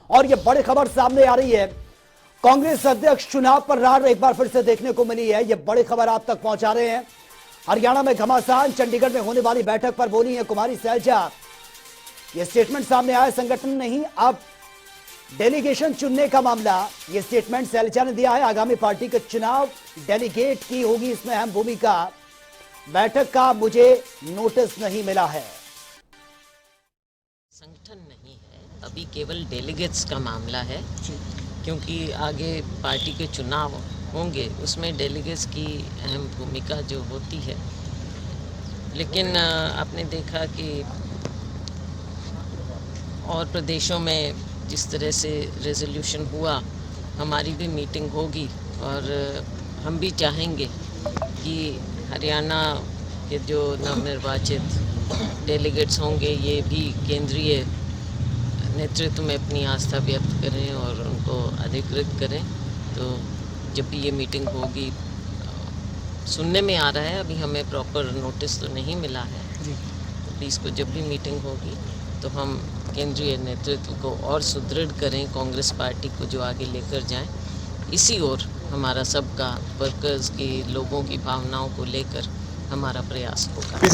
और ये बड़ी खबर सामने आ रही है, कांग्रेस अध्यक्ष चुनाव पर रार एक बार फिर से देखने को मिली है। ये बड़ी खबर आप तक पहुंचा रहे हैं। हरियाणा में घमासान, चंडीगढ़ में होने वाली बैठक पर बोली है कुमारी सैलजा। ये स्टेटमेंट सामने आया, संगठन नहीं अब डेलीगेशन चुनने का मामला। ये स्टेटमेंट सैलजा ने दिया है। आगामी पार्टी के चुनाव डेलीगेट की होगी इसमें अहम भूमिका। बैठक का मुझे नोटिस नहीं मिला है। संगठन नहीं है, अभी केवल डेलीगेट्स का मामला है, क्योंकि आगे पार्टी के चुनाव होंगे, उसमें डेलीगेट्स की अहम भूमिका जो होती है। लेकिन आपने देखा कि और प्रदेशों में जिस तरह से रेजोल्यूशन हुआ, हमारी भी मीटिंग होगी और हम भी चाहेंगे कि हरियाणा के जो नवनिर्वाचित डेलीगेट्स होंगे ये भी केंद्रीय नेतृत्व में अपनी आस्था व्यक्त करें और उनको अधिकृत करें। तो जब भी ये मीटिंग होगी, सुनने में आ रहा है, अभी हमें प्रॉपर नोटिस तो नहीं मिला है, तो प्लीज़ को जब भी मीटिंग होगी तो हम केंद्रीय नेतृत्व को और सुदृढ़ करें, कांग्रेस पार्टी को जो आगे लेकर जाएं, इसी ओर हमारा सबका, वर्कर्स की, लोगों की भावनाओं को लेकर हमारा प्रयास होगा।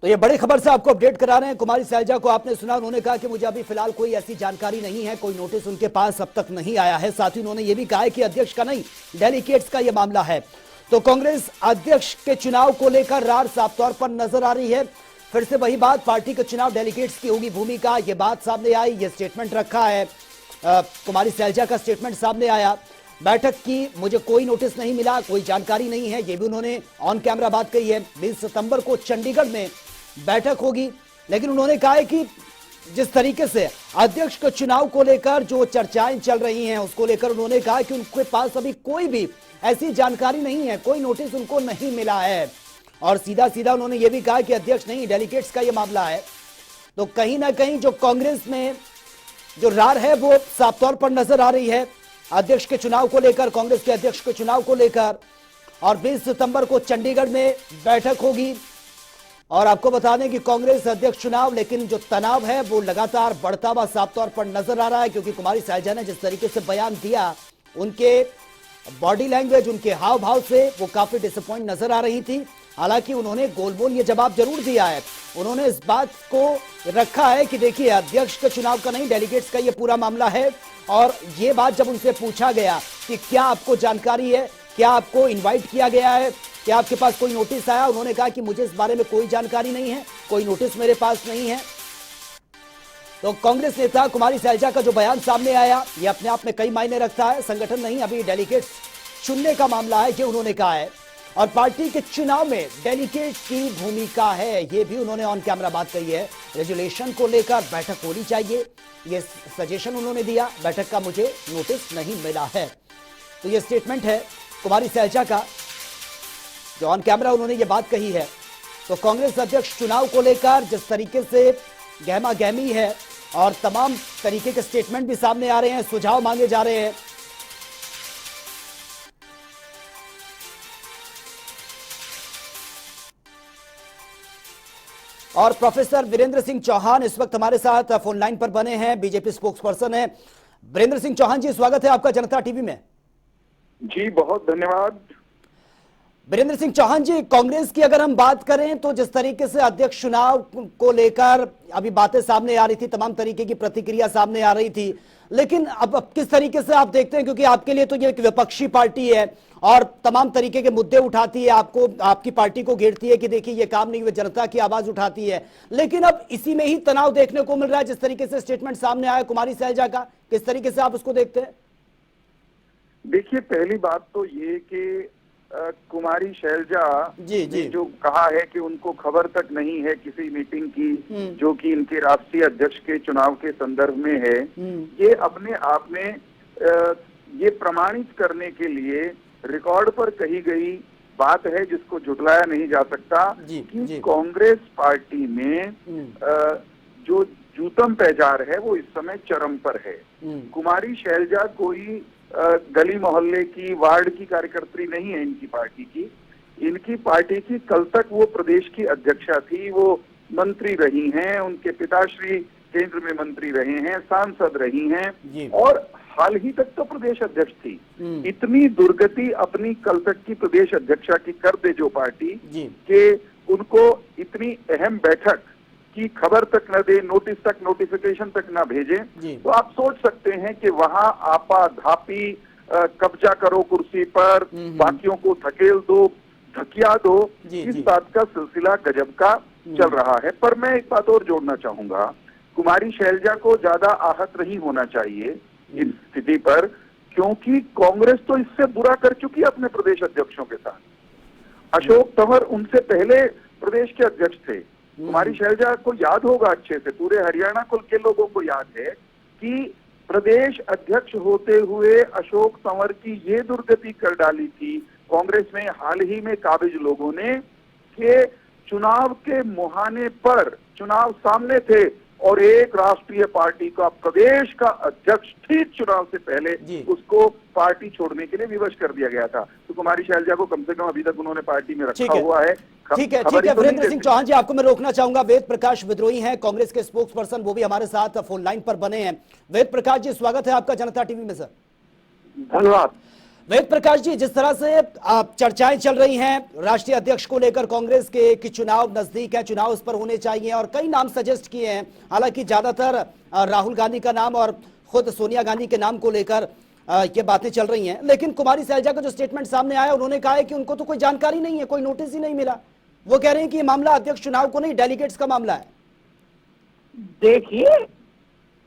तो ये बड़ी खबर से आपको अपडेट करा रहे हैं। कुमारी सैलजा को आपने सुना, उन्होंने कहा कि मुझे अभी फिलहाल कोई ऐसी जानकारी नहीं है, कोई नोटिस उनके पास अब तक नहीं आया है। साथ ही उन्होंने ये भी कहा है कि अध्यक्ष का नहीं, डेलीगेट्स का ये मामला है। तो कांग्रेस अध्यक्ष के चुनाव को लेकर रार साफ तौर पर नजर आ रही है। फिर से वही बात, पार्टी के चुनाव डेलीगेट्स की होगी भूमिका, ये बात सामने आई। ये स्टेटमेंट रखा है, कुमारी सैलजा का स्टेटमेंट सामने आया। बैठक की मुझे कोई नोटिस नहीं मिला, कोई जानकारी नहीं है, ये भी उन्होंने ऑन कैमरा बात कही है। 20 सितंबर को चंडीगढ़ में बैठक होगी, लेकिन उन्होंने कहा है कि जिस तरीके से अध्यक्ष के चुनाव को लेकर जो चर्चाएं चल रही हैं, उसको लेकर उन्होंने कहा कि उनके पास अभी कोई भी ऐसी जानकारी नहीं है, कोई नोटिस उनको नहीं मिला है। और सीधा सीधा उन्होंने ये भी कहा कि अध्यक्ष नहीं, डेलीगेट्स का ये मामला है। तो कहीं ना कहीं जो कांग्रेस में जो रार है वो साफ तौर पर नजर आ रही है अध्यक्ष के चुनाव को लेकर, कांग्रेस के अध्यक्ष के चुनाव को लेकर। और 20 सितंबर को चंडीगढ़ में बैठक होगी। और आपको बता दें कि कांग्रेस अध्यक्ष चुनाव, लेकिन जो तनाव है वो लगातार बढ़ता हुआ साफ तौर पर नजर आ रहा है, क्योंकि कुमारी सैलजा ने जिस तरीके से बयान दिया, उनके बॉडी लैंग्वेज, उनके हाव भाव से वो काफी डिसअपॉइंट नजर आ रही थी। हालांकि उन्होंने गोलमोल ये जवाब जरूर दिया है। उन्होंने इस बात को रखा है कि देखिए, अध्यक्ष के चुनाव का नहीं, डेलीगेट्स का ये पूरा मामला है। और ये बात जब उनसे पूछा गया कि क्या आपको जानकारी है, क्या आपको इन्वाइट किया गया है, क्या आपके पास कोई नोटिस आया, उन्होंने कहा कि मुझे इस बारे में कोई जानकारी नहीं है, कोई नोटिस मेरे पास नहीं है। तो कांग्रेस नेता कुमारी सैलजा का जो बयान सामने आया, ये अपने आप में कई मायने रखता है। संगठन नहीं, अभी डेलीगेट्स चुनने का मामला है, ये उन्होंने कहा है। और पार्टी के चुनाव में डेलीगेट की भूमिका है, ये भी उन्होंने ऑन कैमरा बात कही है। रेजुलेशन को लेकर बैठक होनी चाहिए, ये सजेशन उन्होंने दिया। बैठक का मुझे नोटिस नहीं मिला है। तो ये स्टेटमेंट है कुमारी सैलजा का, जो ऑन कैमरा उन्होंने ये बात कही है। तो कांग्रेस अध्यक्ष चुनाव को लेकर जिस तरीके से गहमा गहमी है और तमाम तरीके के स्टेटमेंट भी सामने आ रहे हैं, सुझाव मांगे जा रहे हैं। और प्रोफेसर वीरेंद्र सिंह चौहान इस वक्त हमारे साथ फोन लाइन पर बने हैं, बीजेपी स्पोक्स पर्सन है। वीरेंद्र सिंह चौहान जी, स्वागत है आपका जनता टीवी में। जी बहुत धन्यवाद। वीरेंद्र सिंह चौहान जी, कांग्रेस की अगर हम बात करें तो जिस तरीके से अध्यक्ष चुनाव को लेकर अभी बातें सामने आ रही थी, तमाम तरीके की प्रतिक्रिया सामने आ रही थी, लेकिन अब किस तरीके से आप देखते हैं, क्योंकि आपके लिए तो ये एक विपक्षी पार्टी है और तमाम तरीके के मुद्दे उठाती है, आपको, आपकी पार्टी को घेरती है कि देखिए ये काम नहीं हुए, जनता की आवाज उठाती है, लेकिन अब इसी में ही तनाव देखने को मिल रहा है। जिस तरीके से स्टेटमेंट सामने आया कुमारी सैलजा का, किस तरीके से आप उसको देखते हैं? देखिए, पहली बात तो ये कि कुमारी सैलजा ने जो कहा है कि उनको खबर तक नहीं है किसी मीटिंग की जो कि इनके राष्ट्रीय अध्यक्ष के चुनाव के संदर्भ में है, ये अपने आप में ये प्रमाणित करने के लिए रिकॉर्ड पर कही गई बात है, जिसको झुटलाया नहीं जा सकता कि कांग्रेस पार्टी में जो जूतम पैजार है वो इस समय चरम पर है। कुमारी सैलजा कोई गली मोहल्ले की, वार्ड की कार्यकर्त्री नहीं है इनकी पार्टी की। इनकी पार्टी की कल तक वो प्रदेश की अध्यक्षा थी, वो मंत्री रही हैं, उनके पिताश्री केंद्र में मंत्री रहे हैं, सांसद रही हैं और हाल ही तक तो प्रदेश अध्यक्ष थी। इतनी दुर्गति अपनी कल तक की प्रदेश अध्यक्षा की कर दे जो पार्टी के उनको इतनी अहम बैठक की खबर तक न दे, नोटिस तक, नोटिफिकेशन तक न भेजे, तो आप सोच सकते हैं कि वहां आपा धापी, कब्जा करो कुर्सी पर, बाकियों को धकेल दो, धकिया दो, इस बात का सिलसिला गजब का चल रहा है। पर मैं एक बात और जोड़ना चाहूंगा, कुमारी शैलजा को ज्यादा आहत नहीं होना चाहिए इस स्थिति पर, क्योंकि कांग्रेस तो इससे बुरा कर चुकी है अपने प्रदेश अध्यक्षों के साथ। अशोक तंवर उनसे पहले प्रदेश के अध्यक्ष थे। कुमारी शैलजा को याद होगा अच्छे से, पूरे हरियाणा के लोगों को याद है कि प्रदेश अध्यक्ष होते हुए अशोक तंवर की ये दुर्गति कर डाली थी कांग्रेस में हाल ही में काबिज लोगों ने कि चुनाव के मुहाने पर, चुनाव सामने थे और एक राष्ट्रीय पार्टी का प्रदेश का अध्यक्ष ठीक चुनाव से पहले उसको पार्टी छोड़ने के लिए विवश कर दिया गया था। तो कुमारी शैलजा को कम से कम अभी तक उन्होंने पार्टी में रखा हुआ है। ठीक है वीरेंद्र सिंह चौहान जी, आपको मैं रोकना चाहूंगा। वेद प्रकाश विद्रोही हैं, कांग्रेस के स्पोक्स पर्सन, वो भी हमारे साथ फोन लाइन पर बने हैं। वेद प्रकाश जी, स्वागत है आपका जनता टीवी में। सर धन्यवाद। वेद प्रकाश जी, जिस तरह से चर्चाएं चल रही हैं राष्ट्रीय अध्यक्ष को लेकर कांग्रेस के कि चुनाव नजदीक है, चुनाव उस पर होने चाहिए और कई नाम सजेस्ट किए हैं, हालांकि ज्यादातर राहुल गांधी का नाम और खुद सोनिया गांधी के नाम को लेकर ये बातें चल रही हैं, लेकिन कुमारी शैलजा का जो स्टेटमेंट सामने आया, उन्होंने कहा है कि उनको तो कोई जानकारी नहीं है, कोई नोटिस ही नहीं मिला। वो कह रहे हैं कि ये मामला अध्यक्ष चुनाव को नहीं, डेलीगेट्स का मामला है। देखिए,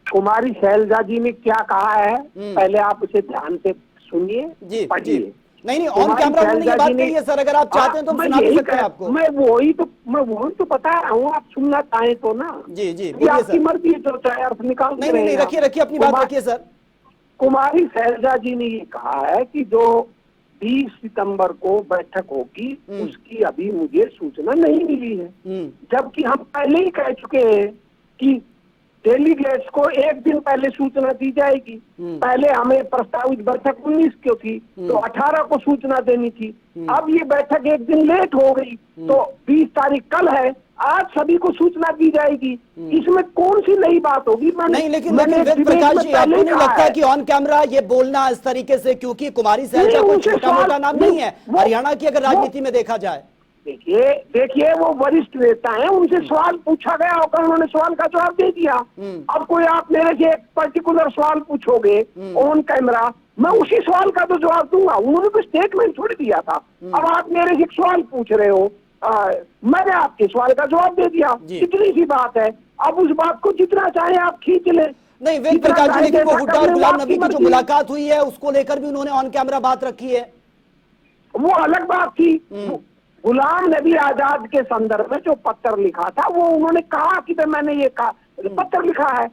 कुमारी शैलजा जी ने क्या कहा है, पहले आप उसे ध्यान से सुनिए, पढ़िए। नहीं, ऑन कैमरा उन्होंने ये बात कही है सर, अगर आप चाहते हैं तो हम सुना भी सकते हैं आपको। मैं वही तो बता रहा हूँ, आप सुनना चाहें तो ना। जी आपकी मर्जी है, जो चाहे अर्थ निकाल। नहीं, रखिए अपनी बात रखिए सर। कुमारी शैलजा जी ने ये कहा है कि जो 20 सितंबर को बैठक होगी उसकी अभी मुझे सूचना नहीं मिली है, जबकि हम पहले ही कह चुके हैं कि डेलीगेट्स को एक दिन पहले सूचना दी जाएगी। पहले हमें प्रस्तावित बैठक 19 को थी, तो 18 को सूचना देनी थी। अब ये बैठक एक दिन लेट हो गई, तो 20 तारीख कल है, आज सभी को सूचना दी जाएगी। इसमें कौन सी नई बात होगी? नहीं, लेकिन प्रकाश जी, आपको नहीं लगता कि ऑन कैमरा ये बोलना इस तरीके से, क्योंकि कुमारी शैलजा कोई छोटा मोटा नाम नहीं है हरियाणा की अगर राजनीति में देखा जाए। देखिए वो वरिष्ठ नेता हैं, उनसे सवाल पूछा गया होगा, उन्होंने सवाल का जवाब दे दिया। अब कोई आप मेरे से एक पर्टिकुलर सवाल पूछोगे ऑन कैमरा, मैं उसी सवाल का तो जवाब दूंगा। उन्होंने तो स्टेटमेंट छोड़ दिया था। अब आप मेरे से एक सवाल पूछ रहे हो, मैंने आपके सवाल का जवाब दे दिया, इतनी सी बात है। अब उस बात को जितना चाहे आप खींच ले। नहीं, वेद प्रकाश जी, लेकिन वो हुड्डा और गुलाम नबी की जो मुलाकात हुई है उसको लेकर भी उन्होंने ऑन कैमरा बात रखी है, वो अलग बात थी। गुलाम नबी आजाद के संदर्भ में जो पत्र लिखा था, वो उन्होंने कहा कि मैंने ये पत्र लिखा है,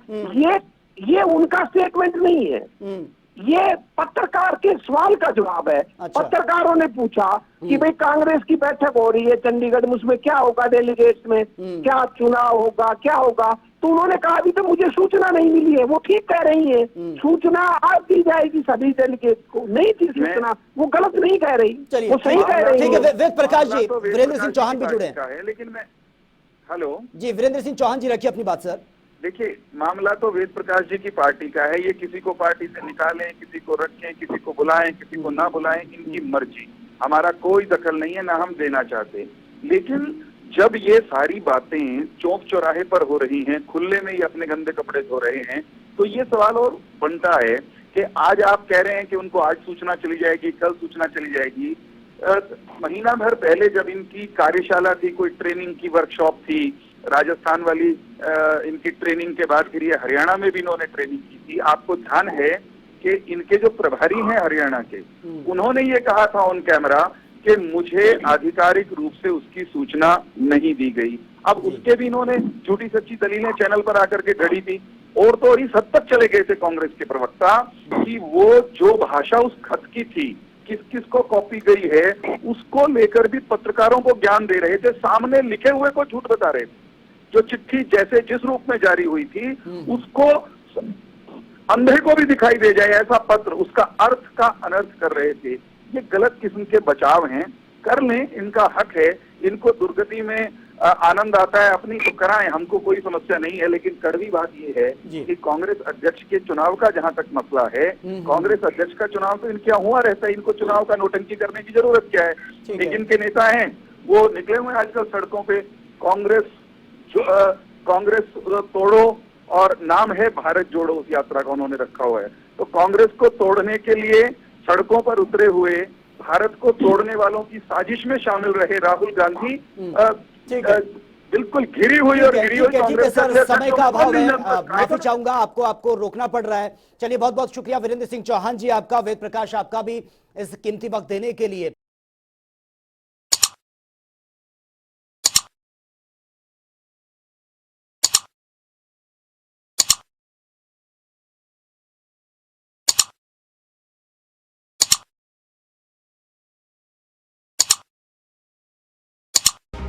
ये उनका स्टेटमेंट नहीं है, ये पत्रकार के सवाल का जवाब है। अच्छा। पत्रकारों ने पूछा कि भाई कांग्रेस की बैठक हो रही है चंडीगढ़ में, उसमें क्या होगा, डेलीगेट्स में क्या चुनाव होगा, क्या होगा? तो उन्होंने कहा अभी तो मुझे सूचना नहीं मिली है। वो ठीक कह रही है, सूचना आज दी जाएगी सभी डेलीगेट्स को, नहीं थी सूचना, वो गलत नहीं कह रही, वो सही कह रही है। ठीक है, वेद प्रकाश जी, वीरेंद्र सिंह चौहान भी जुड़े हैं, लेकिन मैं हेलो जी, वीरेंद्र सिंह चौहान जी, रखिए अपनी बात सर। देखिए, मामला तो वेद प्रकाश जी की पार्टी का है, ये किसी को पार्टी से निकालें, किसी को रखें, किसी को बुलाएं, किसी को ना बुलाएं, इनकी मर्जी, हमारा कोई दखल नहीं है, ना हम देना चाहते। लेकिन जब ये सारी बातें चौक चौराहे पर हो रही हैं, खुले में ये अपने गंदे कपड़े धो रहे हैं, तो ये सवाल और बनता है कि आज आप कह रहे हैं कि उनको आज सूचना चली जाएगी, कल सूचना चली जाएगी। महीना भर पहले जब इनकी कार्यशाला थी, कोई ट्रेनिंग की वर्कशॉप थी, राजस्थान वाली इनकी ट्रेनिंग के बाद फिर ये हरियाणा में भी इन्होंने ट्रेनिंग की थी। आपको ध्यान है कि इनके जो प्रभारी हैं हरियाणा के, उन्होंने ये कहा था ऑन कैमरा कि मुझे आधिकारिक रूप से उसकी सूचना नहीं दी गई। अब उसके भी इन्होंने झूठी सच्ची दलीलें चैनल पर आकर के गढ़ी थी, और तो और इस हद तक चले गए थे कांग्रेस के प्रवक्ता कि वो जो भाषा उस खत की थी, किस किस को कॉपी गई है, उसको लेकर भी पत्रकारों को ज्ञान दे रहे थे, सामने लिखे हुए को झूठ बता रहे थे। जो चिट्ठी जैसे जिस रूप में जारी हुई थी, उसको अंधे को भी दिखाई दे जाए ऐसा पत्र, उसका अर्थ का अनर्थ कर रहे थे। ये गलत किस्म के बचाव हैं, कर लें, इनका हक है। इनको दुर्गति में आनंद आता है अपनी तो कराएं, हमको कोई समस्या नहीं है। लेकिन कड़वी बात ये है कि कांग्रेस अध्यक्ष के चुनाव का जहां तक मसला है, कांग्रेस अध्यक्ष का चुनाव तो इनके हुआ रहता है, इनको चुनाव का नोटंकी करने की जरूरत क्या है। जिनके नेता हैं वो निकले हुए आजकल सड़कों पे, कांग्रेस तोड़ो, और नाम है भारत जोड़ो, उस यात्रा का उन्होंने रखा हुआ है। तो कांग्रेस को तोड़ने के लिए सड़कों पर उतरे हुए, भारत को तोड़ने वालों की साजिश में शामिल रहे राहुल गांधी बिल्कुल घिरी हुई और गिरी हुई कांग्रेस। सर समय का अभाव है, माफी चाहूंगा, आपको रोकना पड़ रहा है। चलिए बहुत बहुत शुक्रिया वीरेंद्र सिंह चौहान जी आपका, वेद प्रकाश आपका भी इस कीमती वक्त देने के लिए।